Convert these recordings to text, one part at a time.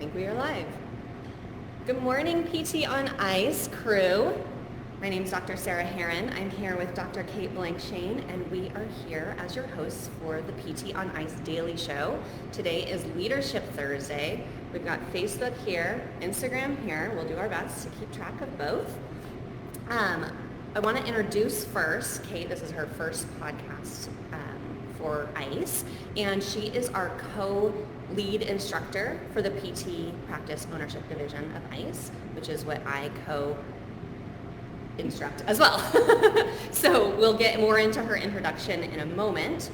think we are live. Good morning, PT on Ice crew. My name is Dr. Sarah Herron. I'm here with Dr. Kate Blankshane, and we are here as your hosts for the PT on Ice Daily Show. Today is Leadership Thursday. We've got Facebook here, Instagram here. We'll do our best to keep track of both. I want to introduce first Kate. This is her first podcast for ICE, and she is our co-lead instructor for the PT Practice Ownership Division of ICE, which is what I co-instruct as well. So we'll get more into her introduction in a moment,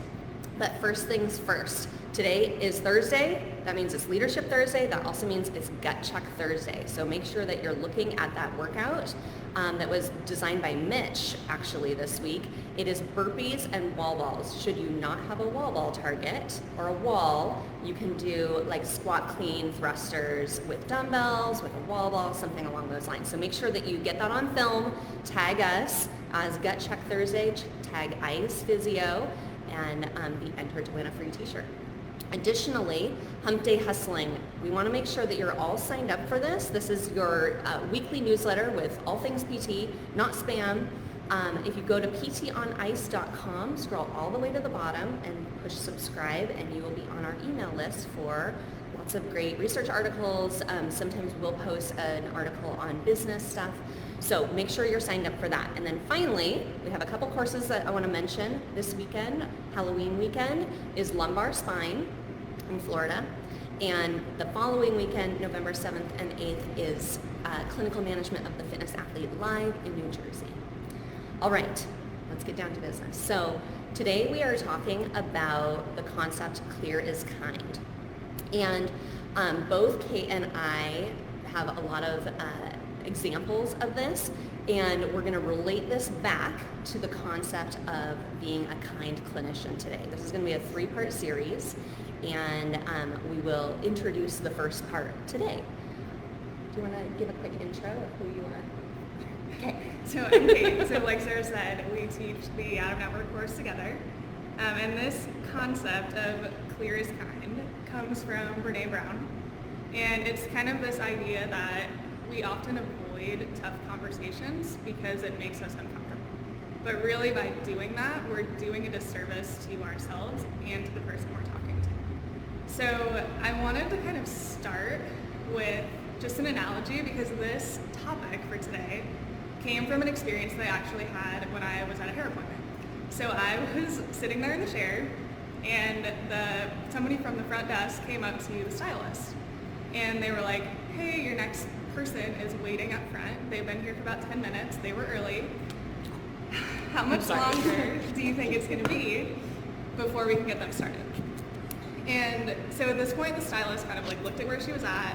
but first things first. Today is Thursday. That means it's Leadership Thursday. That also means it's Gut Check Thursday. So make sure that you're looking at that workout that was designed by Mitch actually this week. It is burpees and wall balls. Should you not have a wall ball target or a wall, you can do like squat clean thrusters with dumbbells, with a wall ball, something along those lines. So make sure that you get that on film, tag us as Gut Check Thursday, tag ICE Physio, and be entered to win a free t-shirt. Additionally, Hump Day Hustling. We want to make sure that you're all signed up for this. This is your weekly newsletter with all things PT, not spam. If you go to ptonice.com, scroll all the way to the bottom and push subscribe, and you will be on our email list for lots of great research articles. Sometimes we'll post an article on business stuff. So make sure you're signed up for that. And then finally, we have a couple courses that I want to mention this weekend. Halloween weekend is lumbar spine in Florida. And the following weekend, November 7th and 8th, is clinical management of the fitness athlete live in New Jersey. All right, let's get down to business. So today we are talking about the concept clear is kind. And both Kate and I have a lot of examples of this, and we're going to relate this back to the concept of being a kind clinician today. This is going to be a 3-part series, and we will introduce the first part today. Do you want to give a quick intro of who you are? Okay, so I'm Kate. So like Sarah said, we teach the out-of-network course together, and this concept of clear is kind comes from Brene Brown, and it's kind of this idea that we often avoid tough conversations because it makes us uncomfortable. But really by doing that, we're doing a disservice to ourselves and to the person we're talking to. So I wanted to kind of start with just an analogy because this topic for today came from an experience that I actually had when I was at a hair appointment. So I was sitting there in the chair, and somebody from the front desk came up to the stylist, and they were like, hey, your next person is waiting up front. They've been here for about 10 minutes. They were early. How much longer do you think it's going to be before we can get them started? And so at this point, the stylist kind of like looked at where she was at,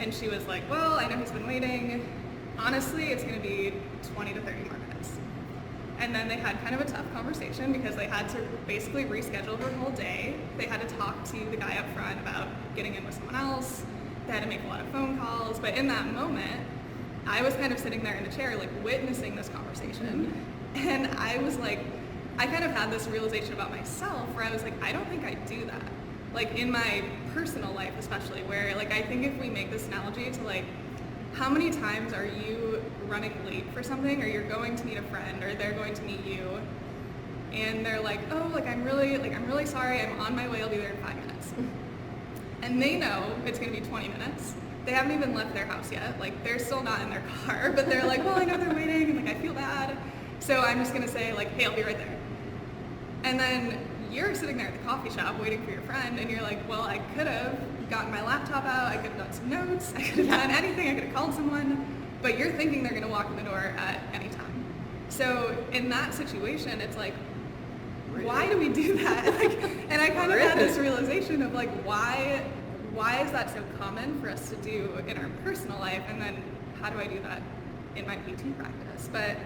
and she was like, well, I know he's been waiting. Honestly, it's going to be 20 to 30 more minutes. And then they had kind of a tough conversation because they had to basically reschedule her whole day. They had to talk to the guy up front about getting in with someone else. They had to make a lot of phone calls, but in that moment, I was kind of sitting there in the chair, like witnessing this conversation. And I was like, I kind of had this realization about myself where I was like, I don't think I do that. Like in my personal life especially, where like I think if we make this analogy to like, how many times are you running late for something, or you're going to meet a friend, or they're going to meet you, and they're like, oh, I'm really sorry, I'm on my way, I'll be there in 5 minutes. And they know it's going to be 20 minutes. They haven't even left their house yet. Like, they're still not in their car, but they're like, well, I know they're waiting, and like, I feel bad. So I'm just going to say, like, hey, I'll be right there. And then you're sitting there at the coffee shop waiting for your friend, and you're like, well, I could have gotten my laptop out, I could have done some notes, I could have done anything, I could have called someone, but you're thinking they're going to walk in the door at any time. So in that situation, it's like, why do we do that? Like, and I kind of had this realization of like, why is that so common for us to do in our personal life, and then how do I do that in my PT practice? But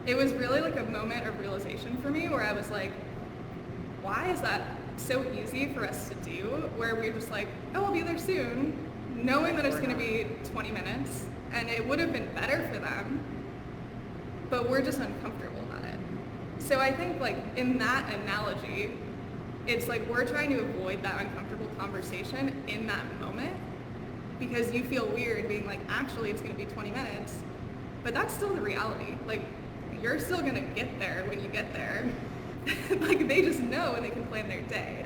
it was really like a moment of realization for me where I was like, why is that so easy for us to do, where we're just like, oh, I'll be there soon, knowing that it's going to be 20 minutes, and it would have been better for them, but we're just uncomfortable about it. So I think like in that analogy, it's like we're trying to avoid that uncomfortable conversation in that moment, because you feel weird being like, actually it's going to be 20 minutes, but that's still the reality. Like, you're still going to get there when you get there. Like, they just know and they can plan their day.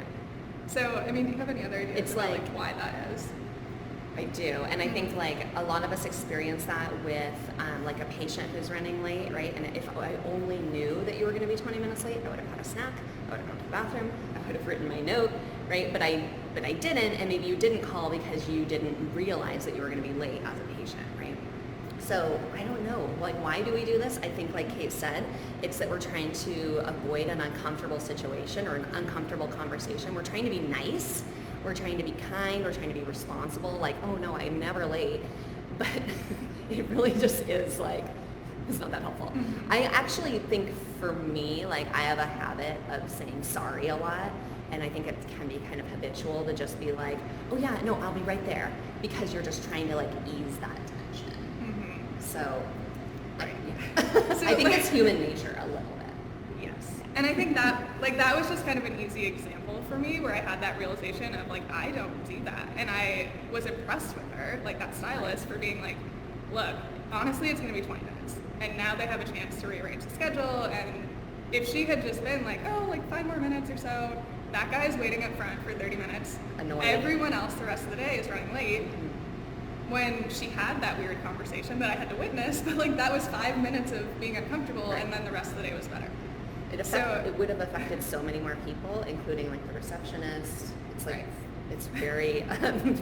So, I mean, do you have any other ideas It's about like why that is? I do, and I think like a lot of us experience that with like a patient who's running late, right? And if I only knew that you were going to be 20 minutes late, I would have had a snack, I would have gone to the bathroom, I would have written my note, right? But I didn't, and maybe you didn't call because you didn't realize that you were going to be late as a patient, right? So I don't know, like, why do we do this? I think, like Kate said, it's that we're trying to avoid an uncomfortable situation or an uncomfortable conversation. We're trying to be nice. We're trying to be kind, we're trying to be responsible, like, oh no, I'm never late. But it really just is like, it's not that helpful. Mm-hmm. I actually think for me, like, I have a habit of saying sorry a lot. And I think it can be kind of habitual to just be like, oh yeah, no, I'll be right there. Because you're just trying to like ease that tension. Mm-hmm. So, Right. yeah. So, I think like- it's human nature a little bit. Yes. And I think that was just kind of an easy example for me where I had that realization of like, I don't do that. And I was impressed with her, like that stylist, for being like, look, honestly, it's going to be 20 minutes. And now they have a chance to rearrange the schedule. And if she had just been like, oh, like 5 more minutes or so, that guy's waiting up front for 30 minutes. Annoying. Everyone else the rest of the day is running late. When she had that weird conversation that I had to witness, but like that was 5 minutes of being uncomfortable, Right. and then the rest of the day was better. It would have affected so many more people, including like the receptionist. It's like, Right. it's very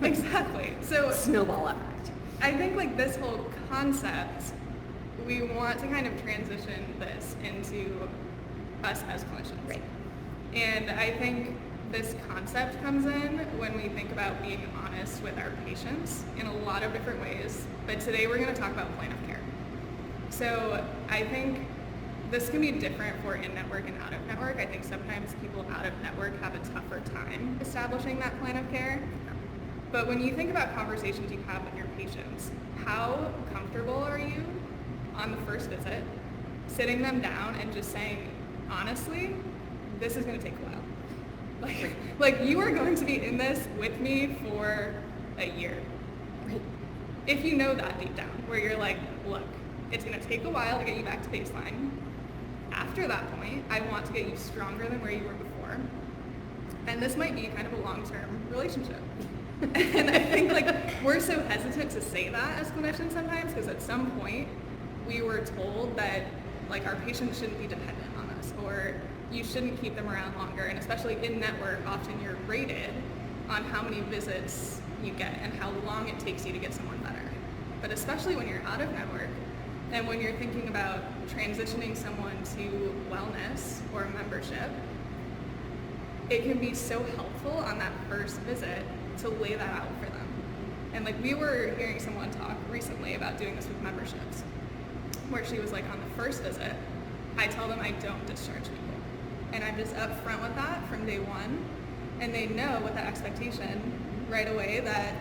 Exactly. So snowball effect. I think like this whole concept, we want to kind of transition this into us as clinicians. Right. And I think this concept comes in when we think about being honest with our patients in a lot of different ways. But today we're going to talk about plan of care. So I think this can be different for in-network and out-of-network. I think sometimes people out-of-network have a tougher time establishing that plan of care. But when you think about conversations you have with your patients, how comfortable are you on the first visit, sitting them down and just saying, honestly, this is going to take a while. Like you are going to be in this with me for a year. Right. If you know that deep down, where you're like, look, it's going to take a while to get you back to baseline. After that point, I want to get you stronger than where you were before. And this might be kind of a long-term relationship. And I think like we're so hesitant to say that as clinicians sometimes because at some point we were told that like our patients shouldn't be dependent on us or you shouldn't keep them around longer. And especially in network, often you're rated on how many visits you get and how long it takes you to get someone better. But especially when you're out of network and when you're thinking about transitioning someone to wellness or membership, it can be so helpful on that first visit to lay that out for them. And like we were hearing someone talk recently about doing this with memberships, where she was like, on the first visit, I tell them I don't discharge people. And I'm just upfront with that from day one. And they know with that expectation right away that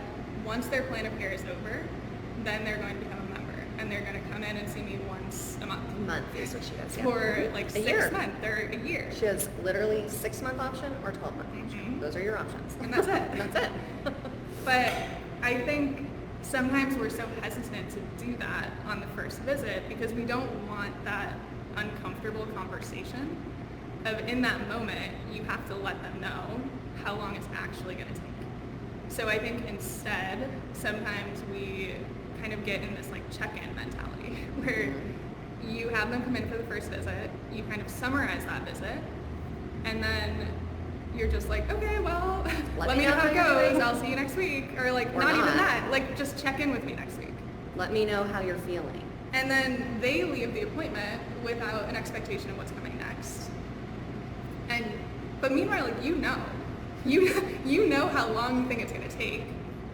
once their plan of care is over, then they're going to become a member. And they're going to come in and see me once a month. A month is what she does. Yeah. For like A 6 year. months or a year. She has literally 6-month option or 12-month option. Mhm. Those are your options. And that's it. And that's it. But I think sometimes we're so hesitant to do that on the first visit because we don't want that uncomfortable conversation of in that moment, you have to let them know how long it's actually going to take. So I think instead, sometimes we kind of get in this like check-in mentality where you have them come in for the first visit, you kind of summarize that visit, and then you're just like, okay, well, let me know how it you're goes. doing. I'll see you next week. Or like, Or not even not. that. Like, just check in with me next week. Let me know how you're feeling. And then they leave the appointment without an expectation of what's coming next. But meanwhile, like, you know how long you think it's going to take.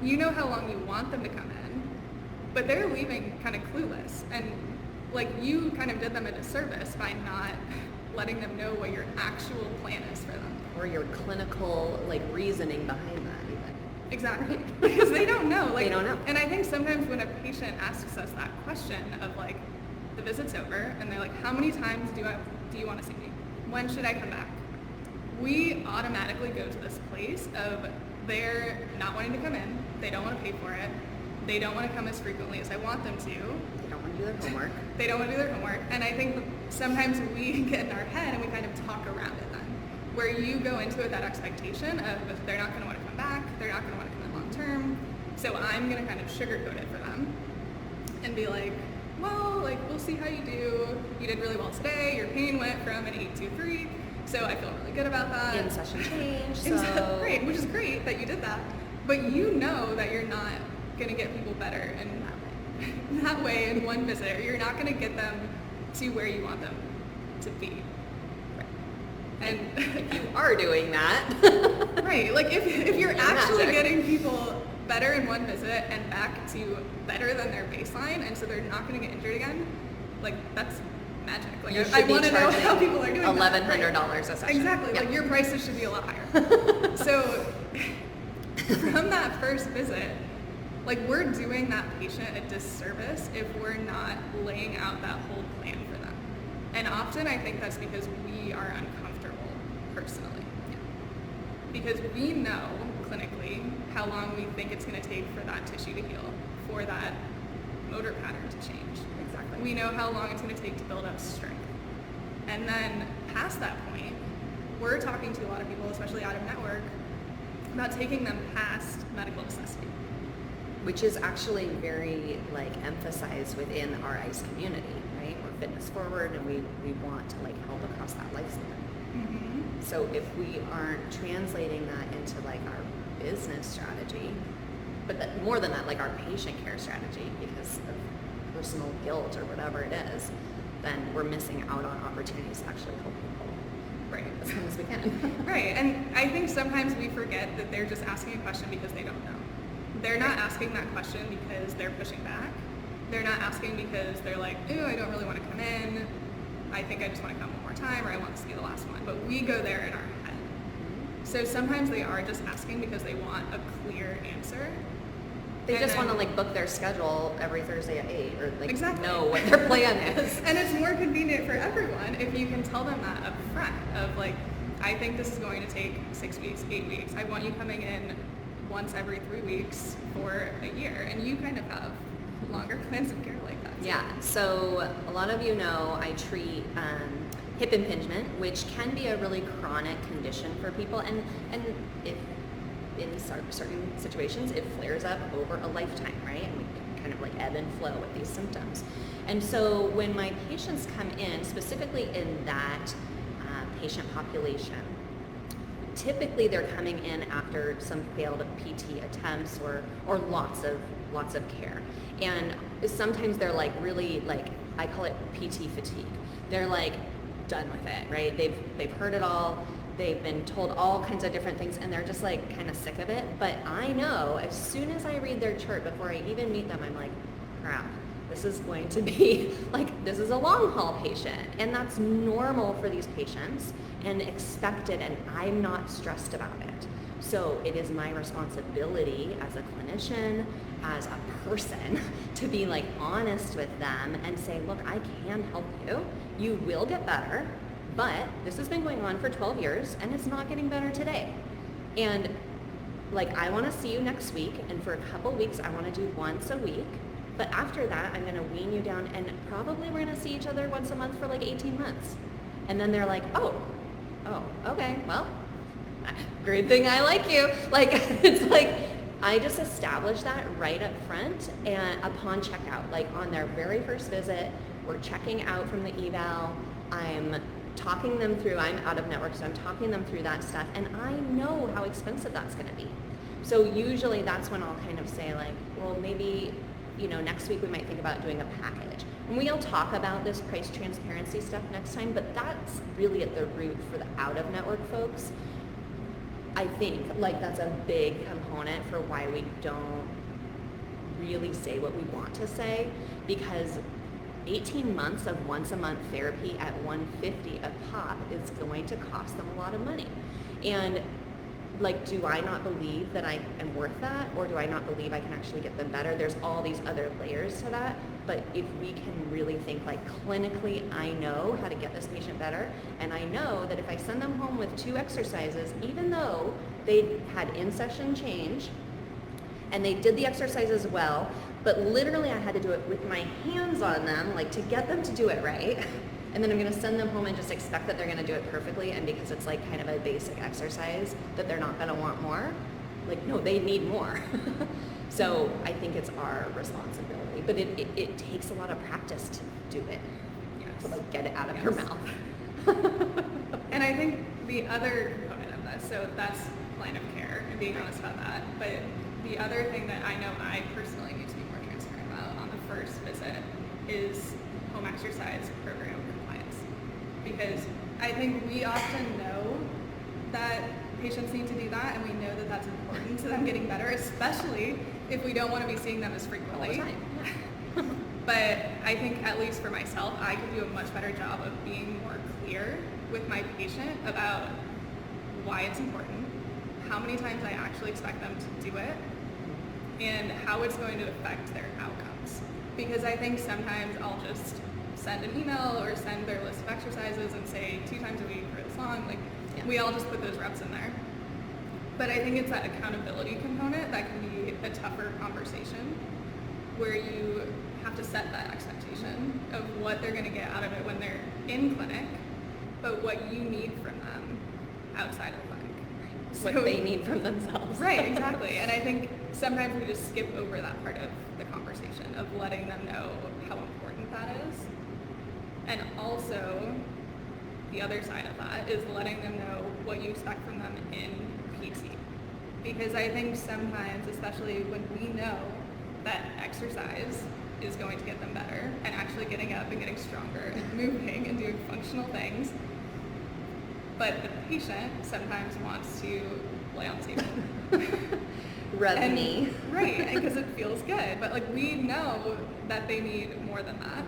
You know how long you want them to come in. But they're leaving kind of clueless. And like, you kind of did them a disservice by not letting them know what your actual plan is for them. Or your clinical like reasoning behind that even. Exactly. Because they don't know. Like, They don't know. And I think sometimes when a patient asks us that question of like, the visit's over, and they're like, how many times do you want to see me? When should I come back? we automatically go to this place of they're not wanting to come in, they don't want to pay for it, they don't want to come as frequently as I want them to. They don't want to do their homework. They don't want to do their homework. And I think sometimes we get in our head and we kind of talk around it then. Where you go into it that expectation of they're not going to want to come back, they're not going to want to come in long term, so I'm going to kind of sugarcoat it for them and be like, well, like, we'll see how you do. You did really well today. Your pain went from an 8 to 3, so I feel really good about that. In session change, so... Great, which is great that you did that. But you know that you're not going to get people better in that way in one visit, or you're not going to get them to where you want them to be. And if you are doing that... right, like if you're actually magic. getting people better in one visit and back to better than their baseline, and so they're not going to get injured again, like that's magic. Like I want to know how people are doing $1,100 a session. Exactly, Yep. like your prices should be a lot higher. So from that first visit, like we're doing that patient a disservice if we're not laying out that whole plan for them. And often I think that's because we are uncomfortable personally. Because we know clinically how long we think it's going to take for that tissue to heal, for that motor pattern to change. Exactly. We know how long it's going to take to build up strength. And then past that point, we're talking to a lot of people, especially out of network, about taking them past medical necessity. Which is actually very like emphasized within our ICE community, right? We're fitness forward and we want to like help across that lifespan. Mm-hmm. So if we aren't translating that into like our business strategy, but that, more than that, like our patient care strategy because of personal guilt or whatever it is, then we're missing out on opportunities to actually help people. Right. As soon as we can. Right, and I think sometimes we forget that they're just asking a question because they don't know. They're not asking that question because they're pushing back. They're not asking because they're like, ooh, I don't really want to come in. I think I just want to come one more time, or I want this to be the last one. But we go there in our head. So sometimes they are just asking because they want a clear answer. They just want to like book their schedule every Thursday at 8 or like Exactly. know what their plan is. And it's more convenient for everyone if you can tell them that up front of like, I think this is going to take 6 weeks, 8 weeks. I want you coming in once every 3 weeks for a year. And you kind of have longer plans of care like that. Yeah, so a lot of you know I treat hip impingement, which can be a really chronic condition for people, and if in certain situations it flares up over a lifetime, right? And we can kind of like ebb and flow with these symptoms. And so when my patients come in, specifically in that patient population, typically they're coming in after some failed PT attempts or lots of care. And sometimes they're like really like, I call it PT fatigue. They're like done with it, right? They've heard it all. They've been told all kinds of different things and they're just like kind of sick of it. But I know as soon as I read their chart before I even meet them, I'm like, crap, this is going to be like, this is a long haul patient. And that's normal for these patients and expected, and I'm not stressed about it. So it is my responsibility as a clinician, as a person, to be like honest with them and say, look, I can help you. You will get better, but this has been going on for 12 years and it's not getting better today. And like, I want to see you next week, and for a couple weeks, I want to do once a week. But after that, I'm going to wean you down, and probably we're going to see each other once a month for like 18 months. And then they're like, oh, okay, well, great thing I like you. Like, it's like, I just established that right up front and upon checkout, like on their very first visit, we're checking out from the eval. I'm talking them through, I'm out of network, so I'm talking them through that stuff, and I know how expensive that's going to be. So usually that's when I'll kind of say like, well, maybe, next week we might think about doing a package. And we'll talk about this price transparency stuff next time, but that's really at the root for the out-of-network folks. I think like that's a big component for why we don't really say what we want to say, because 18 months of once a month therapy at $150 a pop is going to cost them a lot of money. And like, do I not believe that I am worth that, or do I not believe I can actually get them better? There's all these other layers to that, but if we can really think like clinically, I know how to get this patient better, and I know that if I send them home with 2 exercises, even though they had in-session change, and they did the exercises well, but literally I had to do it with my hands on them, like to get them to do it right. And then I'm gonna send them home and just expect that they're gonna do it perfectly, and because it's like kind of a basic exercise that they're not gonna want more. Like, no, they need more. So I think it's our responsibility, but it takes a lot of practice to do it, to like get it out of your mouth. And I think the other component of that, so that's plan of care and being honest about that, but the other thing that I know I personally need to be more transparent about on the first visit is home exercise program compliance. Because I think we often know that patients need to do that, and we know that that's important to them getting better, especially if we don't want to be seeing them as frequently. All the time. But I think, at least for myself, I could do a much better job of being more clear with my patient about why it's important, how many times I actually expect them to do it, and how it's going to affect their outcomes. Because I think sometimes I'll just send an email or send their list of exercises and say 2 times a week for this long, like we all just put those reps in there. But I think it's that accountability component that can be a tougher conversation, where you have to set that expectation of what they're gonna get out of it when they're in clinic, but what you need from them outside of clinic. What they need from themselves. Right, exactly. And I think sometimes we just skip over that part of the conversation of letting them know how important that is. And also, the other side of that is letting them know what you expect from them in PT. Because I think sometimes, especially when we know that exercise is going to get them better, and actually getting up and getting stronger and moving and doing functional things, but the patient sometimes wants to lay on the table. Rub me. Right, because it feels good. But like, we know that they need more than that.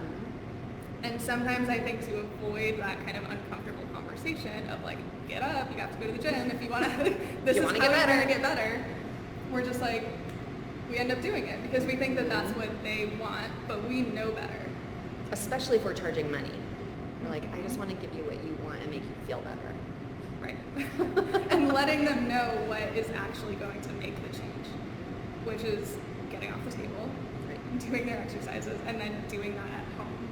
And sometimes I think to avoid that kind of uncomfortable conversation of like, get up, you have to go to the gym if you want to, this You is wanna how get you're better. going to get better. We're just like, we end up doing it because we think that that's what they want, but we know better. Especially if we're charging money. We're like, I just want to give you what you want and make you feel better. Right. And letting them know what is actually going to make the change, which is getting off the table, right, doing their exercises, and then doing that at home.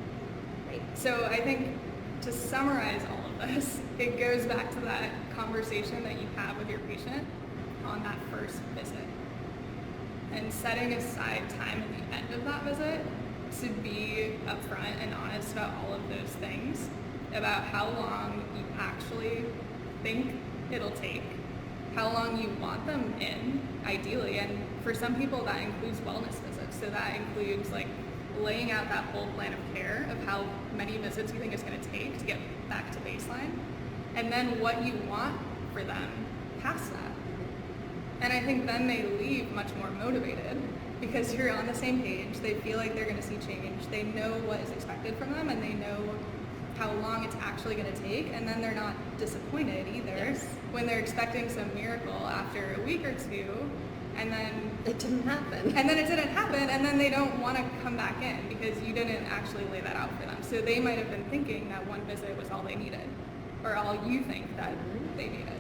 Right. So I think, to summarize all of this, it goes back to that conversation that you have with your patient on that first visit. And setting aside time at the end of that visit to be upfront and honest about all of those things, about how long you actually think it'll take, how long you want them in, ideally. And for some people that includes wellness visits. So that includes like laying out that whole plan of care of how many visits you think it's going to take to get back to baseline, and then what you want for them past that. And I think then they leave much more motivated because you're on the same page. They feel like they're going to see change. They know what is expected from them, and they know how long it's actually going to take, and then they're not disappointed either. Yes. When they're expecting some miracle after a week or two, and then it didn't happen. And then it didn't happen, and then they don't want to come back in because you didn't actually lay that out for them. So they might have been thinking that one visit was all they needed, or all you think that they needed.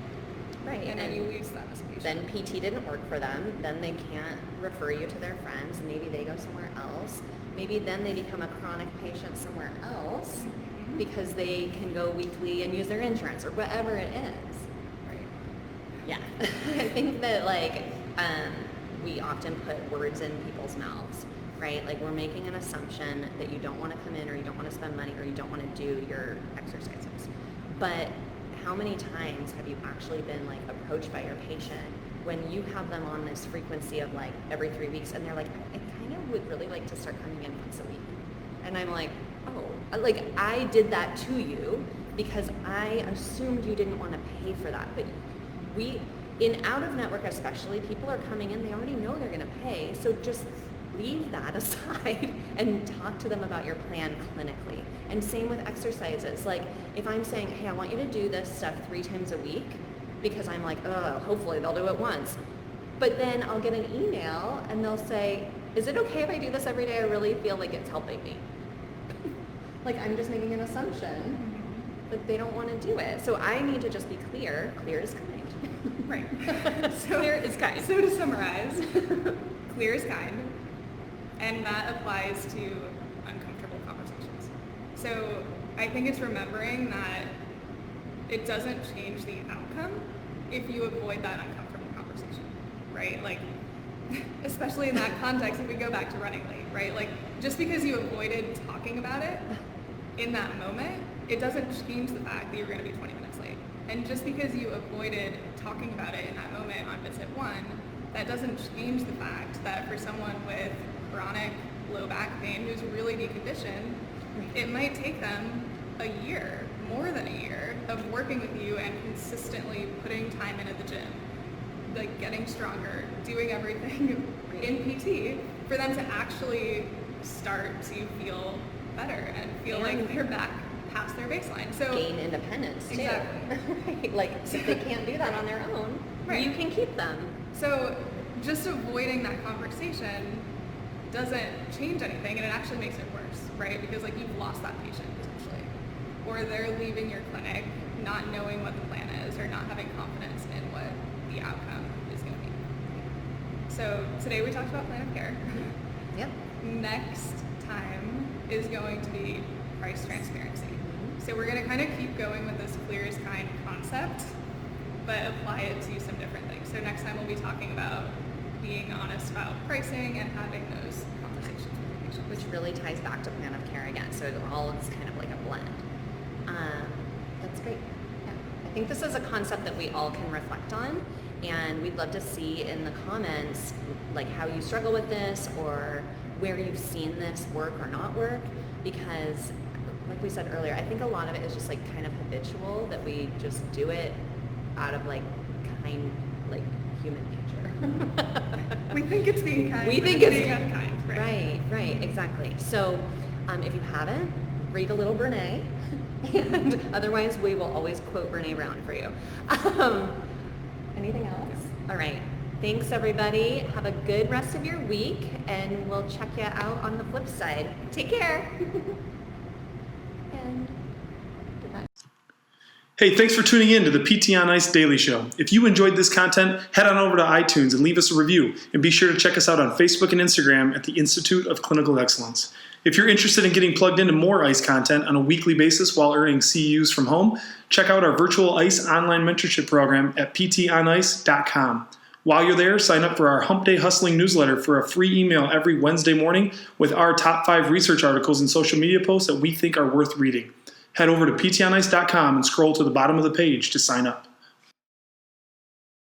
Right. And then you lose them as a patient. Then PT didn't work for them. Then they can't refer you to their friends. Maybe they go somewhere else. Maybe then they become a chronic patient somewhere else because they can go weekly and use their insurance or whatever it is. Right. Yeah. I think that like we often put words in people's mouths, right? Like we're making an assumption that you don't want to come in, or you don't want to spend money, or you don't want to do your exercises. But how many times have you actually been like approached by your patient when you have them on this frequency of like every 3 weeks, and they're like, I kind of would really like to start coming in once a week. And I'm like, oh, like I did that to you because I assumed you didn't want to pay for that. But in out of network especially, people are coming in, they already know they're going to pay. So just leave that aside and talk to them about your plan clinically. And same with exercises. Like if I'm saying, hey, I want you to do this stuff 3 times a week, because I'm like, oh, hopefully they'll do it once. But then I'll get an email and they'll say, is it okay if I do this every day? I really feel like it's helping me. Like I'm just making an assumption, but they don't want to do it. So I need to just be clear. Clear is kind. Right. Clear is kind. So to summarize, clear is kind, and that applies to uncomfortable conversations. So I think it's remembering that it doesn't change the outcome if you avoid that uncomfortable conversation, right? Like, especially in that context, if we go back to running late, right? Like, just because you avoided talking about it in that moment, it doesn't change the fact that you're going to be 20 minutes late. And just because you avoided talking about it in that moment on visit 1, that doesn't change the fact that for someone with chronic low back pain who's really deconditioned, it might take them a year, more than a year, of working with you and consistently putting time into the gym, like getting stronger, doing everything in PT, for them to actually start to feel better and feel like they're back past their baseline. So gain independence too. Exactly. Right. Like if they can't do that on their own, right, you can keep them. So just avoiding that conversation doesn't change anything, and it actually makes it worse, right? Because like you've lost that patient potentially, or they're leaving your clinic not knowing what the plan is or not having confidence in what the outcome is going to be. So today we talked about plan of care. Yep. Next time is going to be price transparency. So we're going to kind of keep going with this clear is kind concept, but apply it to some different things. So next time we'll be talking about being honest about pricing and having those conversations with patients. Which really ties back to plan of care again. So it all is kind of like a blend. That's great. Yeah. I think this is a concept that we all can reflect on, and we'd love to see in the comments like how you struggle with this or where you've seen this work or not work, because like we said earlier, I think a lot of it is just like kind of habitual that we just do it out of like kind, like human nature. We think it's being kind. We think it's being unkind. Right. Right, exactly. So if you haven't, read a little Brene, and otherwise we will always quote Brene Brown for you. Anything else? All right. Thanks, everybody. Have a good rest of your week, and we'll check you out on the flip side. Take care. And goodbye. Hey, thanks for tuning in to the PT on Ice Daily Show. If you enjoyed this content, head on over to iTunes and leave us a review, and be sure to check us out on Facebook and Instagram at the Institute of Clinical Excellence. If you're interested in getting plugged into more ICE content on a weekly basis while earning CEUs from home, check out our virtual ICE online mentorship program at ptonice.com. While you're there, sign up for our Hump Day Hustling newsletter for a free email every Wednesday morning with our top 5 research articles and social media posts that we think are worth reading. Head over to ptonice.com and scroll to the bottom of the page to sign up.